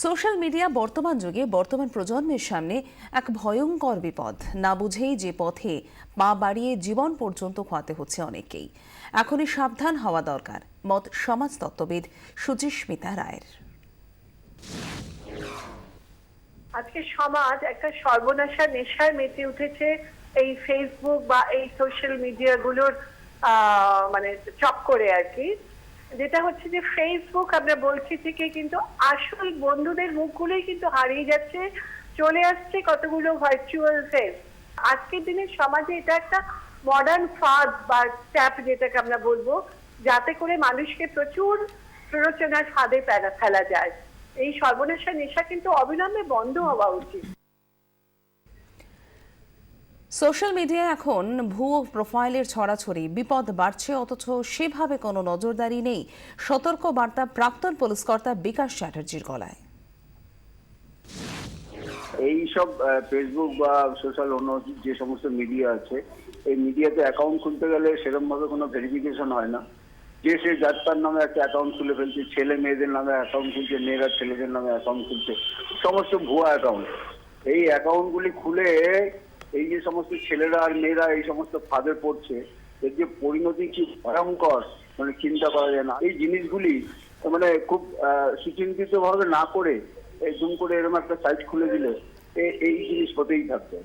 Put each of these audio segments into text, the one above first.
Social media বর্তমান যুগে বর্তমান প্রজন্মের সামনে এক ভয়ঙ্কর বিপদ। না বুঝেই যে পথে পা বাড়িয়ে জীবন পর্যন্ত খোয়াতে হচ্ছে অনেককেই। এখনই সাবধান হওয়া দরকার, মত সমাজতত্ত্ববিদ সুচিস্মিতা রায়ের। আজকে সমাজ একটা সর্বনাশা নেশায় মেতে উঠেছে এই ফেসবুক বা এই সোশ্যাল মিডিয়া গুলোর মানে চক্করে আর কি। যেটা হচ্ছে যে ফেসবুক আমরা বলছি থেকে কিন্তু আসল বন্ধুদের মুখগুলোই কিন্তু হারিয়ে যাচ্ছে, চলে আসছে কতগুলো ভার্চুয়াল ফেস। আজকের দিনে সমাজে এটা একটা মডার্ন ফাঁদ বা ট্যাপ যেটাকে আমরা বলবো, যাতে করে মানুষকে প্রচুর প্ররোচনার ফাঁদে ফেলা যায়। এই সর্বনাশা নেশা কিন্তু অবিলম্বে বন্ধ হওয়া উচিত। সোশ্যাল মিডিয়ায় এখন ভুয়ো প্রোফাইলের ছড়াছড়ি, বিপদ বাড়ছে অথচ সেভাবে কোনো নজরদারি নেই। সতর্ক বার্তা প্রাক্তন পুলিশকর্তা বিকাশ চ্যাটার্জির গলায়। এই সব ফেসবুক বা সোশ্যাল অন্য যে সমস্ত মিডিয়া আছে, এই মিডিয়াতে অ্যাকাউন্ট খুলতে গেলে সেরকম ভাবে কোনো ভেরিফিকেশন হয় না। যে সে যাত্রার নামে একটা অ্যাকাউন্ট খুলে ফেলছে, ছেলে মেয়েদের নামে অ্যাকাউন্ট খুলছে, মেয়েরা ছেলেদের নামে অ্যাকাউন্ট খুলছে, সমস্ত ভুয়া অ্যাকাউন্ট। এই অ্যাকাউন্টগুলি খুলে এই যে সমস্ত ছেলেরা আর মেয়েরা এই সমস্ত ফাঁদে পড়ছে, এর যে পরিণতি কি ভয়ঙ্কর, মানে চিন্তা করা যায় না। এই জিনিসগুলি মানে খুব সুচিন্তিত ভাবে না করে একদম করে এরকম একটা সাইট খুলে দিলে এই জিনিস হতেই থাকবে।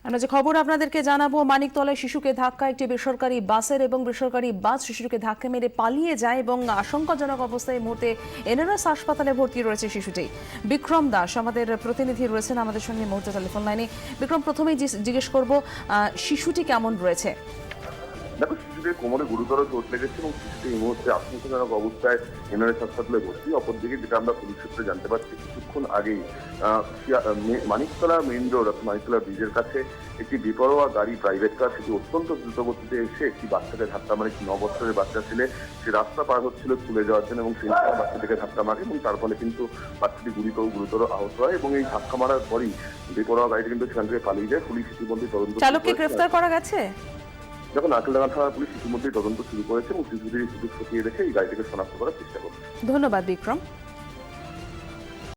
আমরা যে খবর আপনাদেরকে জানাবো, মানিকতলায় শিশুকে ধাক্কা একটি বেসরকারি বাসের এবং বেসরকারি বাস শিশুকে ধাক্কা মেরে পালিয়ে যায় এবং আশঙ্কাজনক অবস্থায় এই মুহূর্তে এনআরএস হাসপাতালে ভর্তি রয়েছে শিশুটি। বিক্রম দাস আমাদের প্রতিনিধি রয়েছেন আমাদের সঙ্গে মুহূর্তে টেলিফোন লাইনে। বিক্রম, প্রথমেই জিজ্ঞেস করব, শিশুটি কেমন রয়েছে? দেখো, শিশুটির কোমরে গুরুতর চোট লেগেছে এবং শিশুটি এই মুহূর্তে আশঙ্কাজনক অবস্থায় এনআরএস হাসপাতালে ভর্তি। অপরদিকে যেটা আমরা পুলিশ সূত্রে জানতে পারছি, কিছুক্ষণ আগেই মানিকতলা মেইন রোড অর্থাৎ মানিকতলা ব্রিজের কাছে একটি বেপরোয়া গাড়ি, প্রাইভেট কার, সেটি অত্যন্ত দ্রুতগতিতে এসে একটি বাচ্চাকে ধাক্কা মারে। 9 বছরের বাচ্চা ছেলে, সে রাস্তা পার হচ্ছিল স্কুলে যাওয়ার জন্য এবং সেই সময় বাচ্চাটিকে ধাক্কা মারে এবং তার ফলে কিন্তু বাচ্চাটি গুরুতর আহত হয় এবং এই ধাক্কা মারার পরই বেপরোয়া গাড়িটি কিন্তু সেখান থেকে পালিয়ে যায়। পুলিশ ইতিমধ্যে তদন্ত। চালককে গ্রেফতার করা গেছে? যখন আকিলডাঙ্গা থানার পুলিশ ইতিমধ্যেই তদন্ত শুরু করেছে এবং সিসিটিভি ফুটেজ খতিয়ে দেখে এই গাড়িটিকে শনাক্ত করার চেষ্টা করছে। ধন্যবাদ বিক্রম।